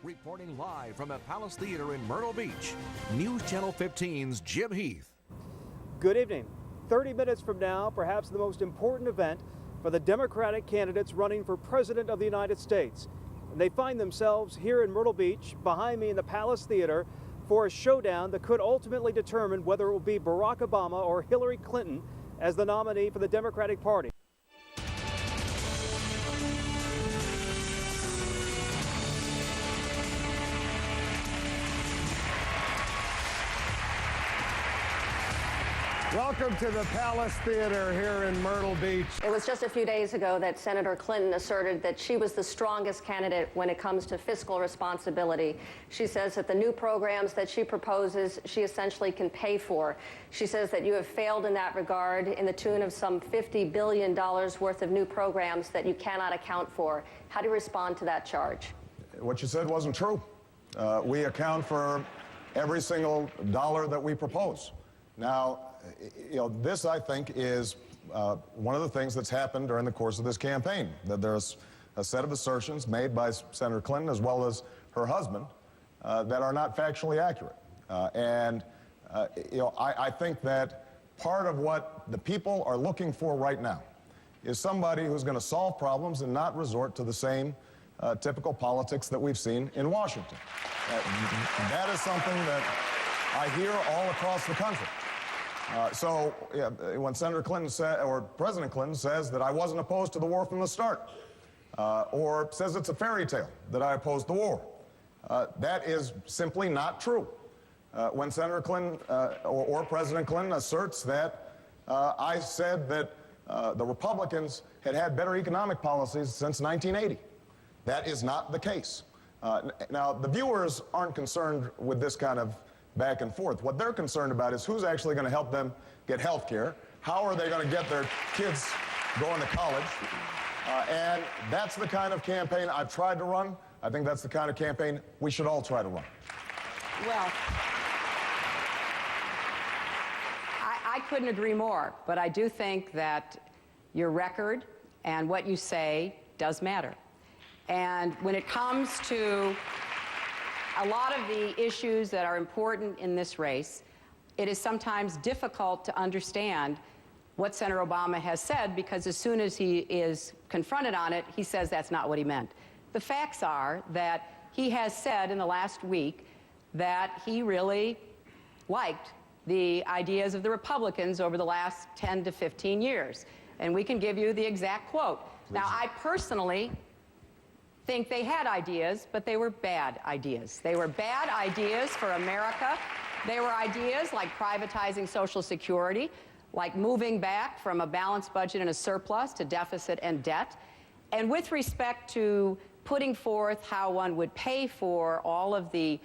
Reporting live from the Palace Theater in Myrtle Beach, News Channel 15's Jim Heath. Good evening. 30 minutes from now, perhaps the most important event for the Democratic candidates running for President of the United States. And they find themselves here in Myrtle Beach, behind me in the Palace Theater, for a showdown that could ultimately determine whether it will be Barack Obama or Hillary Clinton as the nominee for the Democratic Party. Welcome to the Palace Theater here in Myrtle Beach. It was just a few days ago that Senator Clinton asserted that she was the strongest candidate when it comes to fiscal responsibility. She says that the new programs that she proposes, she essentially can pay for. She says that you have failed in that regard in the tune of some $50 billion worth of new programs that you cannot account for. How do you respond to that charge? What you said wasn't true. We account for every single dollar that we propose. Now, this, I think, is one of the things that's happened during the course of this campaign, that there's a set of assertions made by Senator Clinton as well as her husband that are not factually accurate. I think that part of what the people are looking for right now is somebody who's going to solve problems and not resort to the same typical politics that we've seen in Washington. That is something that I hear all across the country. When Senator Clinton or President Clinton says that I wasn't opposed to the war from the start, or says it's a fairy tale that I opposed the war, that is simply not true. When Senator Clinton or President Clinton asserts that I said that the Republicans had better economic policies since 1980, that is not the case. Now, the viewers aren't concerned with this kind of back and forth. What they're concerned about is who's actually going to help them get health care, how are they going to get their kids going to college, and that's the kind of campaign I've tried to run. I think that's the kind of campaign we should all try to run. Well, I couldn't agree more, but I do think that your record and what you say does matter. And when it comes to a lot of the issues that are important in this race, it is sometimes difficult to understand what Senator Obama has said, because as soon as he is confronted on it, he says that's not what he meant. The facts are that he has said in the last week that he really liked the ideas of the Republicans over the last 10 to 15 years. And we can give you the exact quote. Please. Now, I personally think they had ideas, but they were bad ideas. They were bad ideas for America. They were ideas like privatizing Social Security, like moving back from a balanced budget and a surplus to deficit and debt. And with respect to putting forth how one would pay for all of the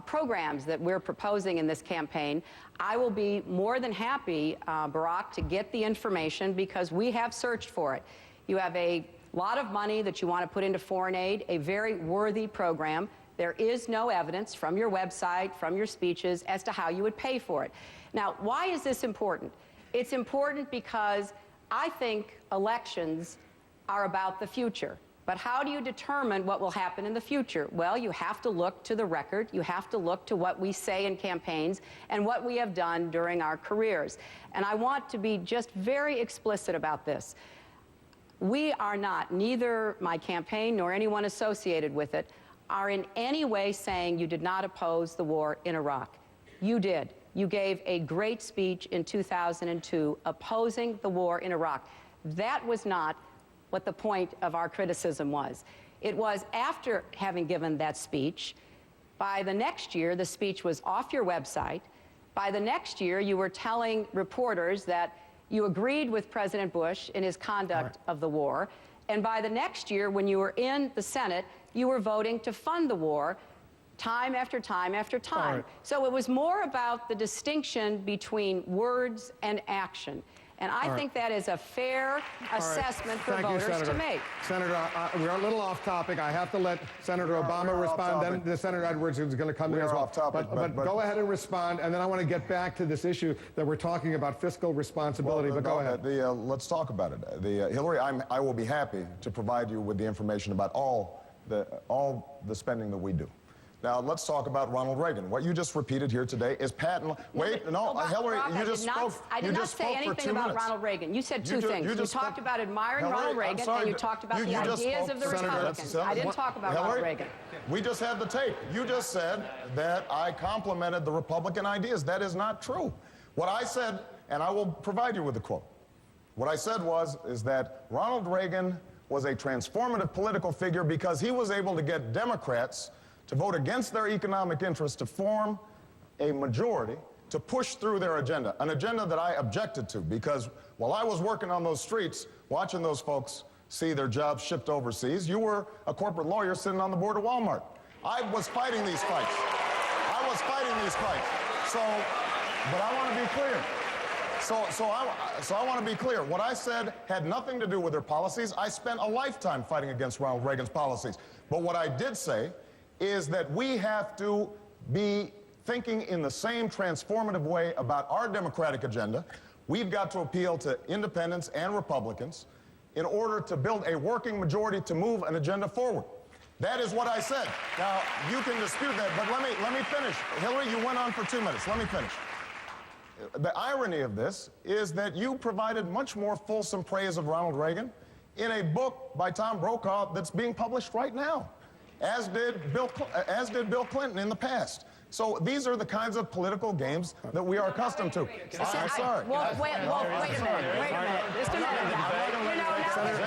programs that we're proposing in this campaign, I will be more than happy, Barack, to get the information, because we have searched for it. You have a lot of money that you want to put into foreign aid, a very worthy program. There is no evidence from your website, from your speeches, as to how you would pay for it. Now, why is this important? It's important because I think elections are about the future. But how do you determine what will happen in the future? Well, you have to look to the record. You have to look to what we say in campaigns and what we have done during our careers. And I want to be just very explicit about this. We are not, neither my campaign nor anyone associated with it, are in any way saying you did not oppose the war in Iraq. You did. You gave a great speech in 2002 opposing the war in Iraq. That was not what the point of our criticism was. It was after having given that speech, by the next year, the speech was off your website. By the next year, you were telling reporters that you agreed with President Bush in his conduct of the war. And by the next year, when you were in the Senate, you were voting to fund the war time after time after time. So it was more about the distinction between words and action. And I think that is a fair assessment for voters to make. Senator, we're a little off topic. I have to let Senator Obama respond. Then Senator Edwards is going to come in as well. Off topic, but go ahead and respond, and then I want to get back to this issue that we're talking about, fiscal responsibility. But go ahead. Let's talk about it. Hillary, I will be happy to provide you with the information about all the spending that we do. Now, let's talk about Ronald Reagan. What you just repeated here today is patent. Wait, no, Hillary, you just spoke. I did not say anything about Ronald Reagan. You said two things. You talked about admiring Ronald Reagan, and you talked about the ideas of the Republicans. I didn't talk about Ronald Reagan. We just had the tape. You just said that I complimented the Republican ideas. That is not true. What I said, and I will provide you with the quote. What I said is that Ronald Reagan was a transformative political figure because he was able to get Democrats to vote against their economic interests, to form a majority, to push through their agenda, an agenda that I objected to, because while I was working on those streets, watching those folks see their jobs shipped overseas, you were a corporate lawyer sitting on the board of Walmart. I was fighting these fights. So, but I want to be clear. So I want to be clear. What I said had nothing to do with their policies. I spent a lifetime fighting against Ronald Reagan's policies. But what I did say is that we have to be thinking in the same transformative way about our Democratic agenda. We've got to appeal to independents and Republicans in order to build a working majority to move an agenda forward. That is what I said. Now, you can dispute that, but let me finish. Hillary, you went on for 2 minutes. Let me finish. The irony of this is that you provided much more fulsome praise of Ronald Reagan in a book by Tom Brokaw that's being published right now, as did Bill Clinton in the past. So these are the kinds of political games that we are accustomed to. I'm sorry. Well, wait a minute. Just a minute now.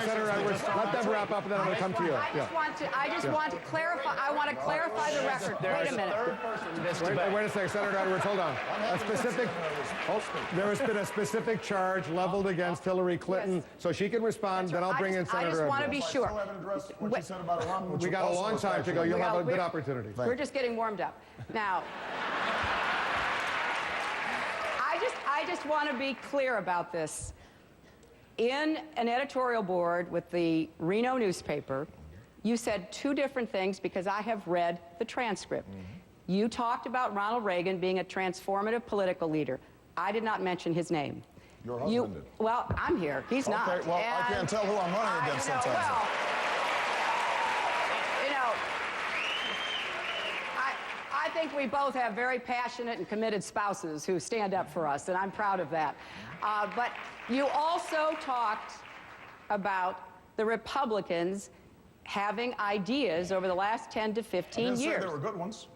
Senator Edwards, let them wrap up and then I'm going to come to you. I just want to clarify. I want to clarify the record. Wait a minute. Wait a second, Senator Edwards, hold on. There has been a specific charge leveled against Hillary Clinton, so she can respond, then I'll bring in Senator Edwards. I just want to be sure. What you said about Iran, We got a long time to go. You'll have a good opportunity. We're just getting warmed up. Now, I just want to be clear about this. In an editorial board with the Reno newspaper, you said two different things because I have read the transcript. You talked about Ronald Reagan being a transformative political leader. I did not mention his name. Your husband did. Well, I'm here. He's not. Okay, well, I can't tell who I'm running against sometimes. I think we both have very passionate and committed spouses who stand up for us, and I'm proud of that. But you also talked about the Republicans having ideas over the last 10 to 15 years. I didn't say they were good ones.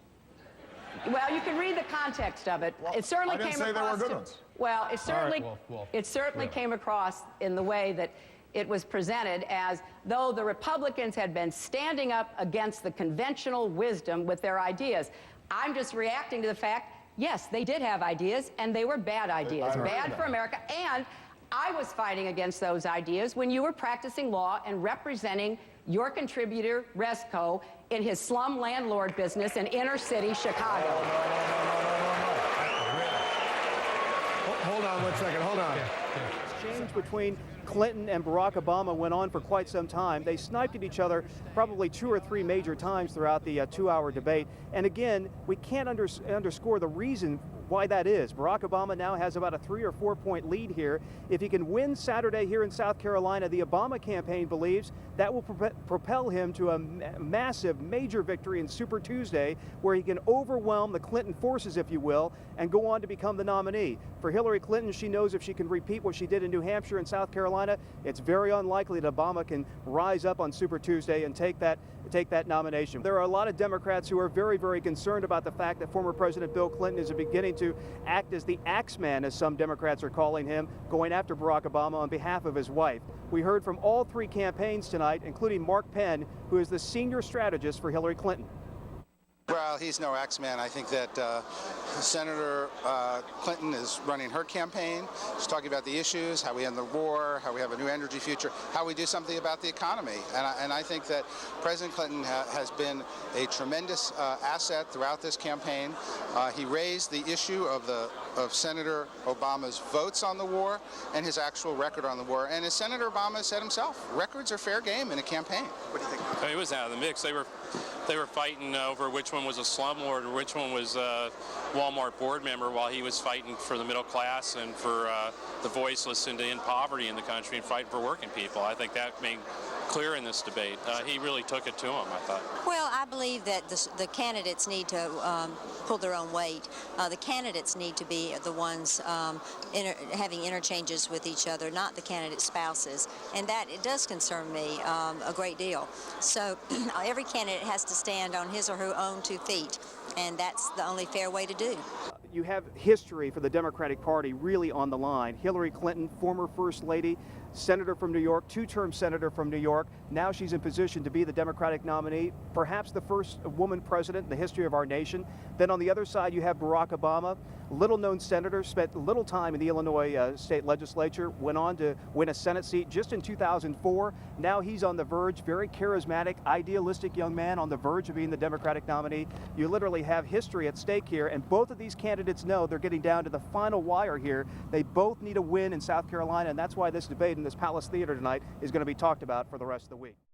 Well, you can read the context of it. Well, it certainly I didn't came say across. They were good ones. Well, it certainly came across in the way that it was presented as though the Republicans had been standing up against the conventional wisdom with their ideas. I'm just reacting to the fact, yes, they did have ideas, and they were bad ideas, bad for America. And I was fighting against those ideas when you were practicing law and representing your contributor, Resco, in his slum landlord business in inner city Chicago. Hold on 1 second. Hold on. Exchange between Clinton and Barack Obama went on for quite some time. They sniped at each other probably 2 or 3 major times throughout the 2-hour debate. And again, we can't underscore the reason why that is. Barack Obama now has about a 3 or 4 point lead here. If he can win Saturday here in South Carolina, the Obama campaign believes that will propel him to a massive, major victory in Super Tuesday, where he can overwhelm the Clinton forces, if you will, and go on to become the nominee. For Hillary Clinton, she knows if she can repeat what she did in New Hampshire and South Carolina, it's very unlikely that Obama can rise up on Super Tuesday and take that nomination. There are a lot of Democrats who are very, very concerned about the fact that former President Bill Clinton is beginning to act as the Axeman, as some Democrats are calling him, going after Barack Obama on behalf of his wife. We heard from all 3 campaigns tonight, including Mark Penn, who is the senior strategist for Hillary Clinton. Well, he's no Axeman. I think that Senator Clinton is running her campaign. She's talking about the issues, how we end the war, how we have a new energy future, how we do something about the economy. And I think that President Clinton has been a tremendous asset throughout this campaign. He raised the issue of Senator Obama's votes on the war and his actual record on the war. And as Senator Obama said himself, records are fair game in a campaign. What do you think? It was out of the mix. They were fighting over which one was a slumlord or which one was a Walmart board member, while he was fighting for the middle class and for the voiceless and to end poverty in the country and fighting for working people. I think that made clear in this debate. He really took it to him, I thought. Well, I believe that the candidates need to pull their own weight. The candidates need to be the ones having interchanges with each other, not the candidate spouses. And that, it does concern me a great deal. So every candidate has to stand on his or her own 2 feet, and that's the only fair way to do. You have history for the Democratic Party really on the line. Hillary Clinton, former First Lady, senator from New York, 2-term senator from New York. Now she's in position to be the Democratic nominee, perhaps the first woman president in the history of our nation. Then on the other side, you have Barack Obama, little-known senator, spent little time in the Illinois state legislature, went on to win a Senate seat just in 2004. Now he's on the verge, very charismatic, idealistic young man on the verge of being the Democratic nominee. You literally have history at stake here, and both of these candidates know they're getting down to the final wire here. They both need a win in South Carolina, and that's why this debate in this Palace Theater tonight is going to be talked about for the rest of the week.